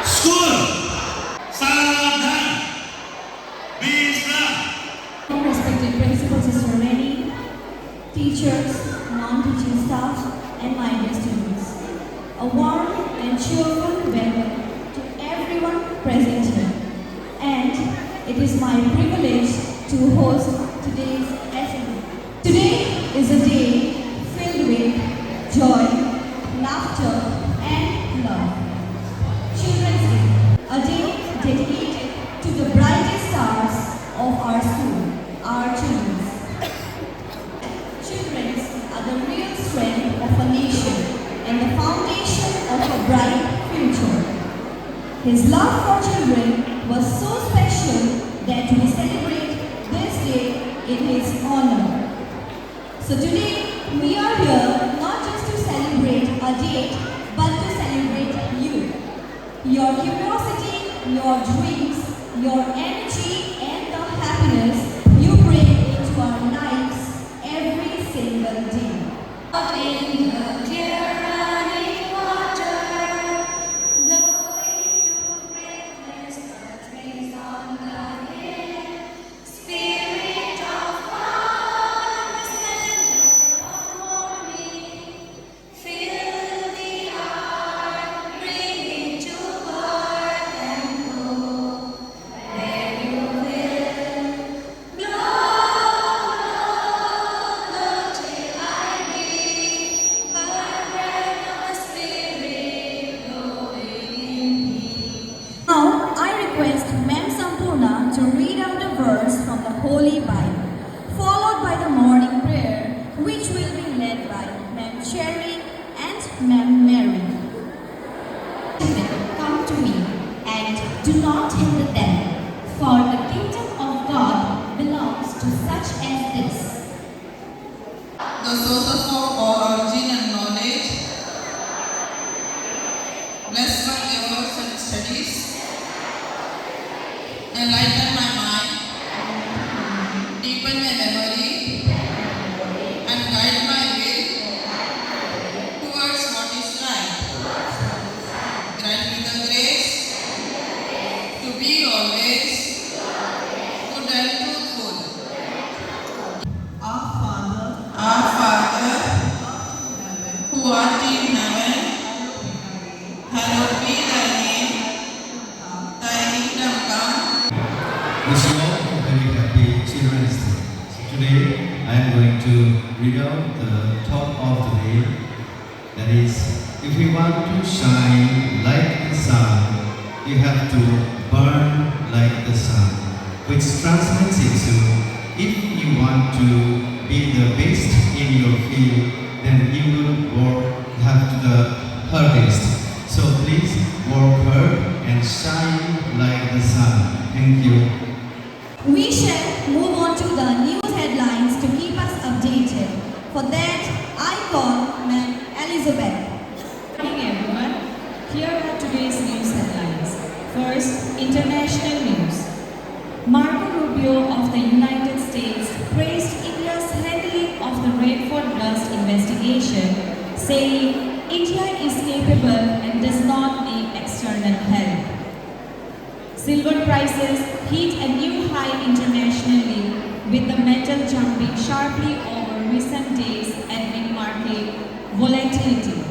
School. Saladhan. Bisra. Respected Principal Sister Rennie, teachers, non-teaching staff, and my dear students. A warm and cheerful welcome to everyone present here. And it is my privilege to host today's assembly. Today is a day filled with joy, laughter, and love. Children's Day, a day dedicated to the brightest stars of our school, our children. Children are the real strength of a nation and the foundation of a bright future. His love for children was so special that we celebrate this day in his honor. So today we are here not just to celebrate a date, but to celebrate you. Your curiosity, your dreams, your energy, and the happiness you bring into our lives every single day. In the clear running water, blowing to greatness, the trees on the hill, spirit of God, the center of morning, fill the earth, bring it to birth and grow, where you will blow till I be, but breath of the Spirit blowing in me. Now, I request Ma'am Sampurna to read out the verse from the Holy Bible, followed by the morning prayer, which will be led by Ma'am Cherry and Ma'am Mary. Children, come to me, and do not hinder them, for the kingdom of God belongs to such as this. The sources of all origin and knowledge. Bless my efforts and studies. Enlighten my mind. Deepen my memory. And guide my will towards what is right. Grant me the grace to be always good and truthful. Our Father, who art in heaven, hallowed be thy name. Thy kingdom come. Wish you all a very happy Children's Day. So today I am going to read out the thought of the day. That is, if you want to shine like the sun, you have to burn like the sun, which translates into if you want to be the best in your field, then you will have to the hardest. So please work hard and shine like the sun. Thank you. We shall move on to the news headlines to keep us updated. For that, I call Ma'am Elizabeth. Good morning, everyone. Here are today's news headlines. First, international news. Marco Rubio of the United States praised India's handling of the Redford Blast investigation, saying India is capable and does not need external help. Silver prices hit a new high internationally, with the metal jumping sharply over recent days amid market volatility.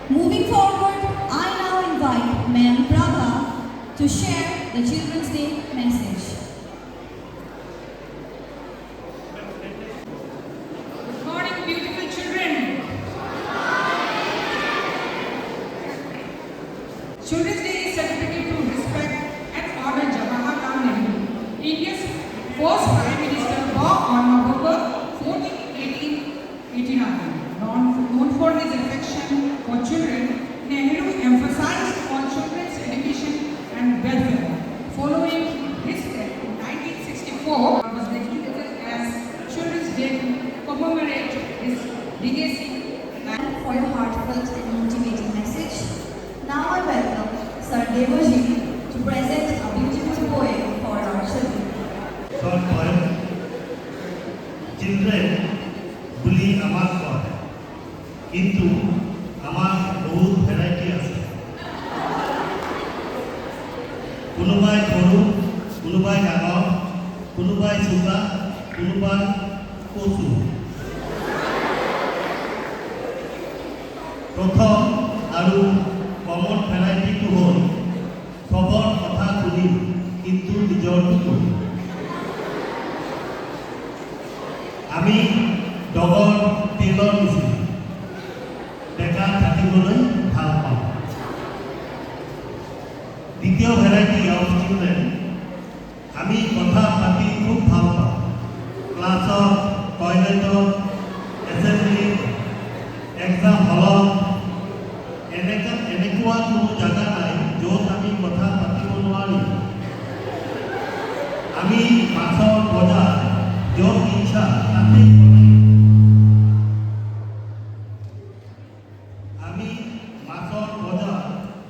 Moving forward, I now invite Ma'am Prabha to share the Children's Day message. Good morning, beautiful children. Children's Day is celebrated to respect and honor Jawaharlal Nehru, India's first Prime Minister, born on November 14, 1889. Known for his affection for children, Nehru emphasized on children's education and welfare. Following his death in 1964, it was designated as Children's Day to commemorate his legacy. And for your heartfelt and motivating message. Now I welcome Sir Devaji to present a beautiful poem for our children. Short poem. Children, বুলি আমাক কয়, কিন্তু আমার বহুত variety আছে। কোনোবাই সৰু কোনোবাই ডাঙৰ কোনোবাই চোকা কোনোবাই কচু প্ৰথম আৰু কমন ভেৰাইটিটো হ'ল চবৰ কথা শুনিম কিন্তু নিজৰটো কৰিম আমি ডগৰ তেলৰ নিচিনা ডেকা থাকিবলৈ ভাল পাওঁ দ্বিতীয় ভেৰাইটি অফ চিলড্ৰেন আমি কথা পাতি খুব ভাল পাওঁ ক্লাছত টয়লেটত এছেম্বলি এক্সাম হলত এনেকুৱা কোনো জাগা নাই য'ত আমি কথা পাতিব নোৱাৰিম আমি মাছৰ বজাৰ য'ত ইচ্ছা তাতেই বনাই আমি মাছৰ বজাৰ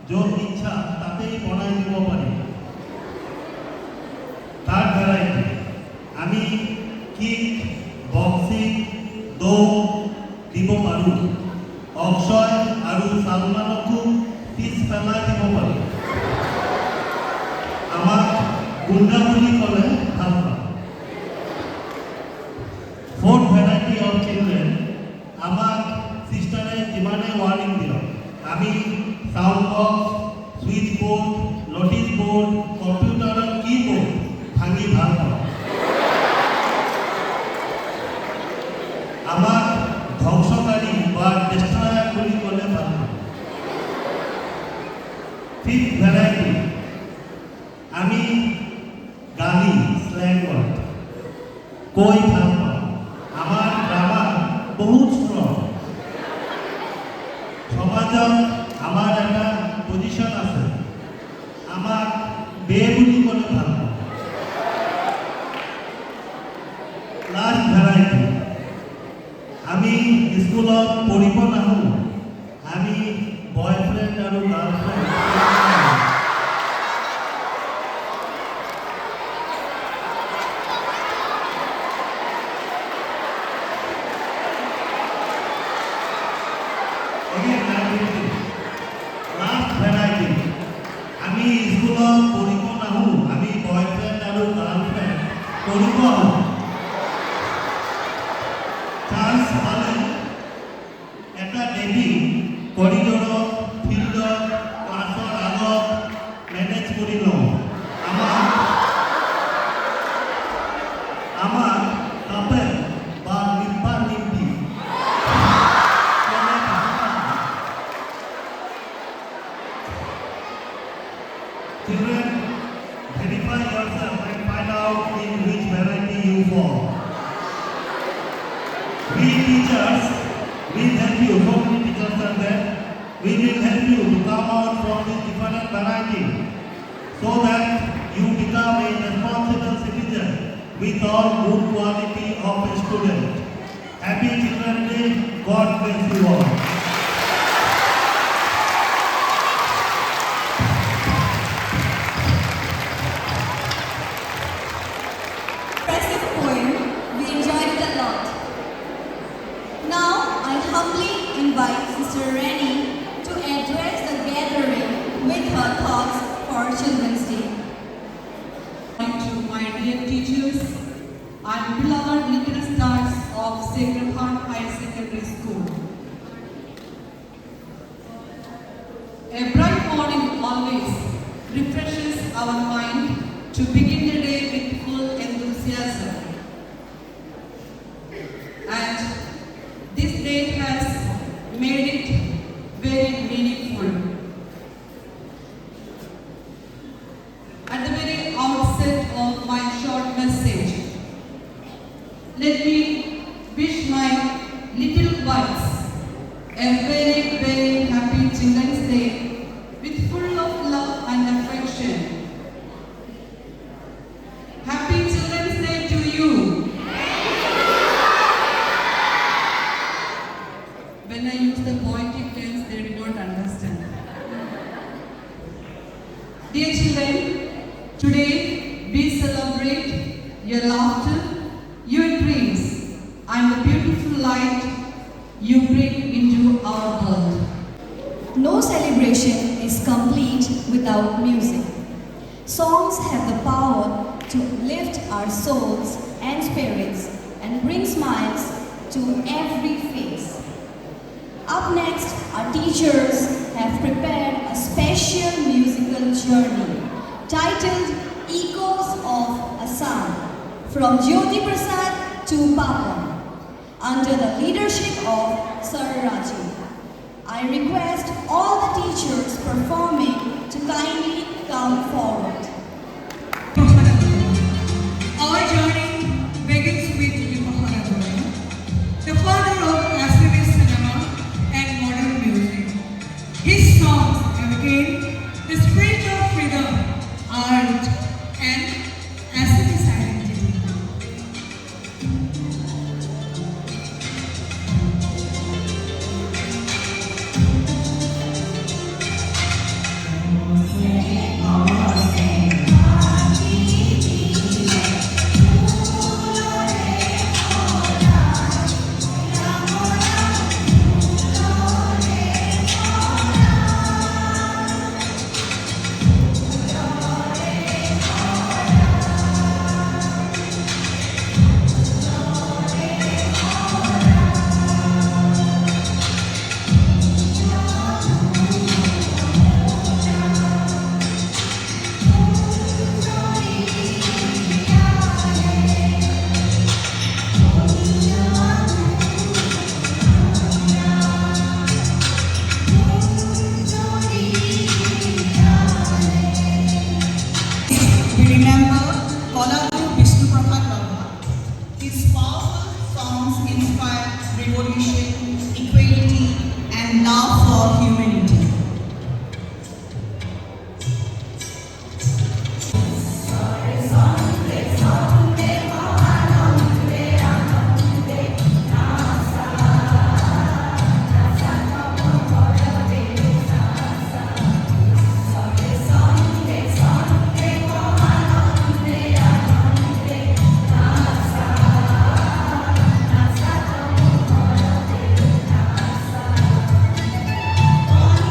য'ত ইচ্ছা তাতেই বনাই দিব পাৰিম থাৰ্ড ভেৰাইটি আমি কিক বক্সিং দৌৰ দিব পাৰোঁ অক্ষয় আৰু চালমানকো পিছ পেলাই দিব পাৰোঁ আমাক গুণ্ডা বুলি ক'লে ভাল পাওঁ ফ'ৰ্থ ভেৰাইটি অফ চিলড্ৰেন আমাক চিষ্টাৰে যিমানে ৱাৰ্নিং দিয়ক আমি sound box switch board notice board কম্পিউটাৰৰ কীবোৰ্ড ভাঙি ভাল পাওঁ আমাক ধ্বংসকাৰী বা ডেষ্ট্ৰয়াৰ বুলি ক'লে ভাল পাওঁ ফিফ্থ ভেৰাইটি আমি গালি স্লেং ৱৰ্ড কৈ ভাল পাওঁ আমাৰ গ্ৰামাৰ বহুত ষ্ট্ৰং সমাজত আমাৰ এটা পজিশ্যন আছে আমাক বে বুলি ক'লে ভাল পাওঁ লাষ্ট ভেৰাইটি আমি স্কুলত পঢ়িব নাহোঁ আমি বয়ফ্ৰেণ্ড আৰু গাৰ্লফ্ৰেণ্ড লাষ্ট ভেৰাইটি আমি স্কুলত পঢ়িব নাহোঁ আমি বয়ফ্ৰেণ্ড আৰু গাৰ্লফ্ৰেণ্ড পঢ়িব আহোঁ চান্স পালে এটা ডেটিং কৰিডৰত ফিল্ডত ক্লাছৰ আগত মেনেজ কৰি লওঁ আমাৰ কাপেল বা নিব্বা নিব্বি Children, verify yourself and find out in which variety you fall. We teachers will help you. So many teachers are there. We will help you to come out from this different variety so that you become a responsible citizen with all good quality of a student. Happy Children's Day. God bless you all. Impressive poem. We enjoyed it a lot. Now, I humbly invite Sister Rennie to address the gathering with her thoughts for Children's Day. To my dear teachers and beloved little stars of Sacred Heart Higher Secondary School. A bright morning always refreshes our mind to begin the day with full enthusiasm. And this day has made it very meaningful. At the very outset of my short message, let me wish my little buds a very, very happy Children's Day with full of love and affection. Happy Children's Day to you. When I use the poetic terms, they do not understand. Dear children, today we celebrate your laughter, your dreams, and the beautiful light you bring into our world. No celebration is complete without music. songs have the power to lift our souls and spirits and bring smiles to every face. Up next, our teachers have prepared a special musical journey titled Echoes of Assam from Jyoti Prasad to Papa under the leadership of Sir Rajiv. I request all the teachers performing to kindly come forward. Our journey begins with Yupahala Goya, the father of Assamese cinema and modern music. His songs have gained the spirit of freedom, art, and Assamese identity. We remember Kolhapur Vishnu Prabhat Baba. His powerful songs inspire revolution, equality, and love for humanity. Thank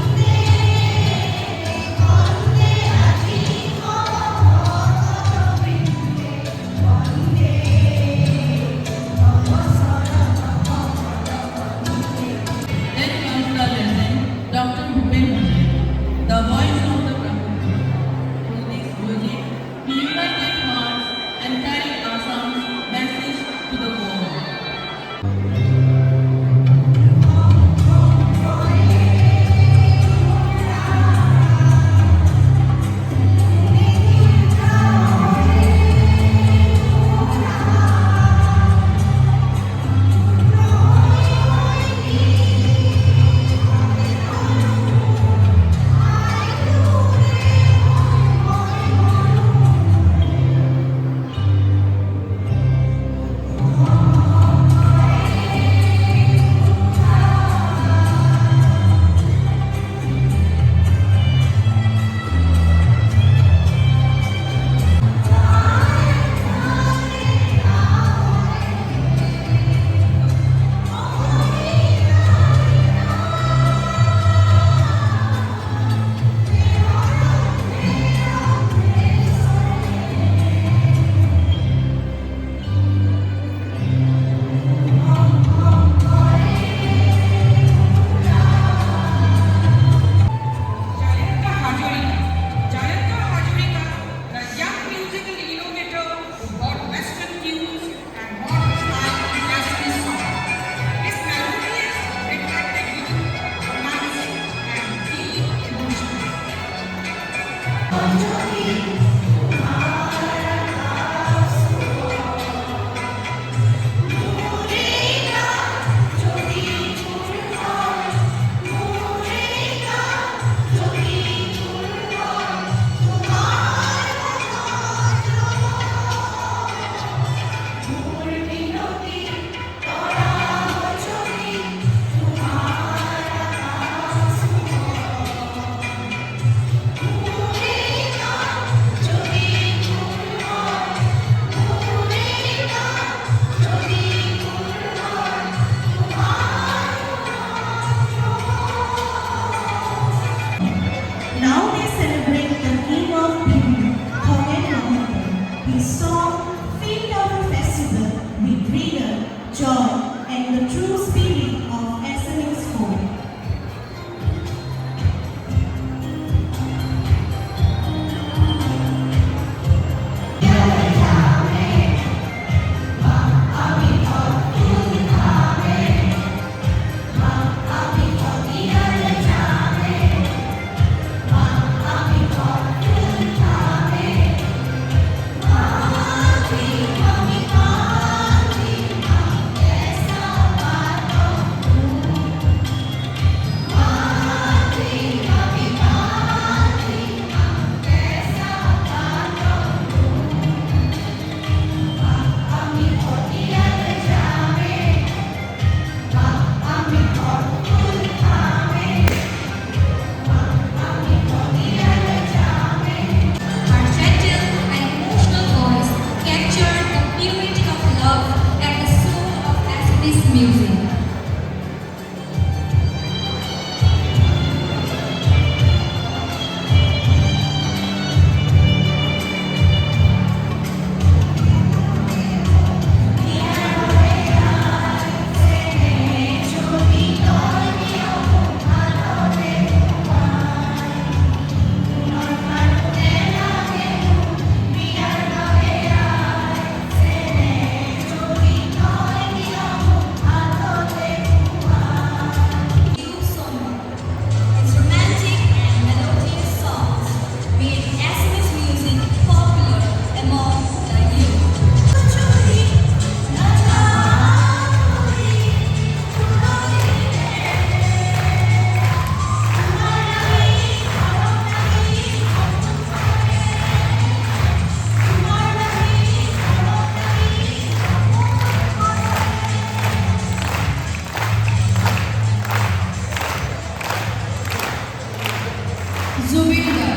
Zubingar.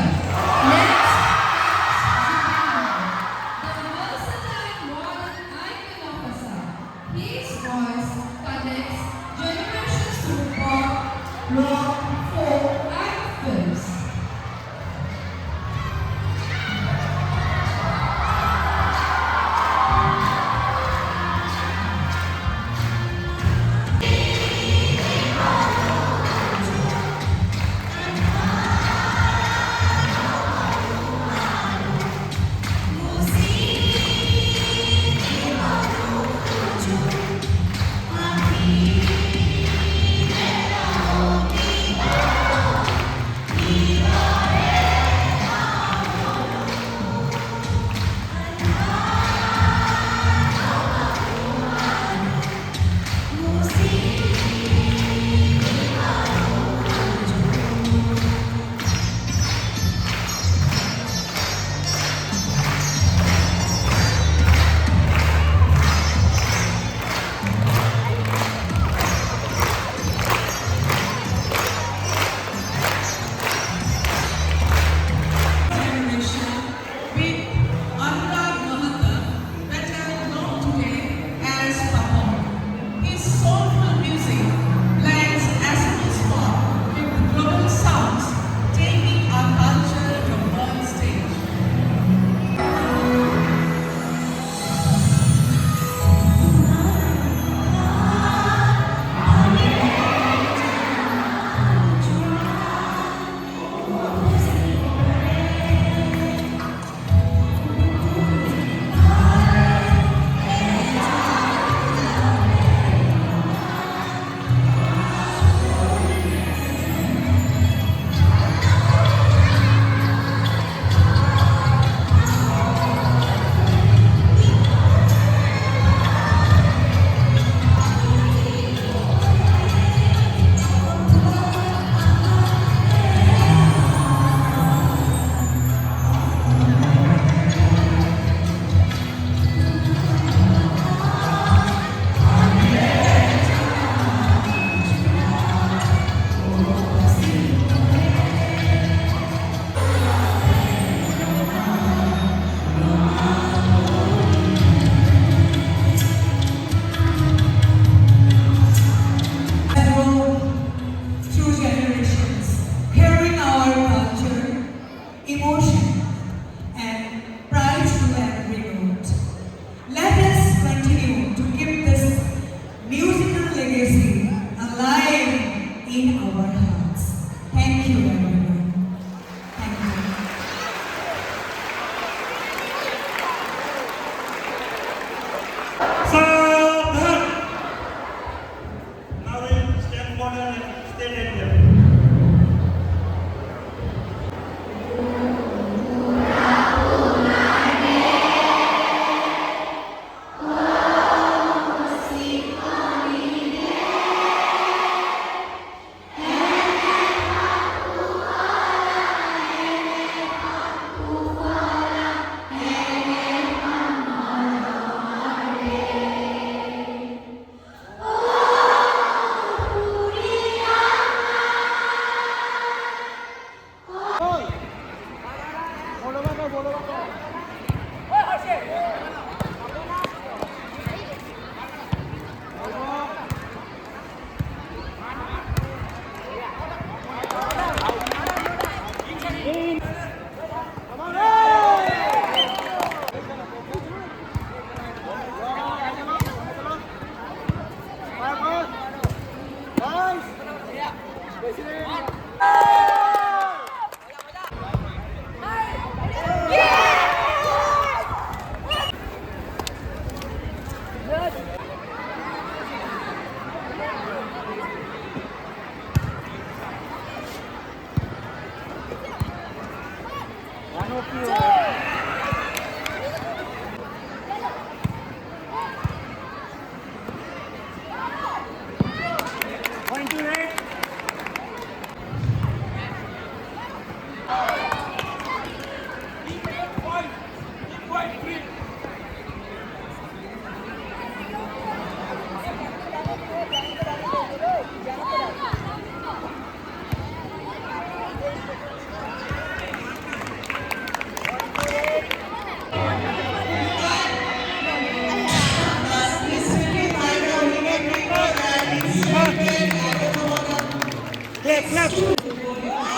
Next, the versatile modern icon of Assam. His voice connects generations through pop, rock, folk, and films. Emotion and pride to every note. Let us continue to keep this musical legacy alive in our hearts. Thank you, everyone. Thank you. Sadhan. Now we'll stand forward and state it here. India.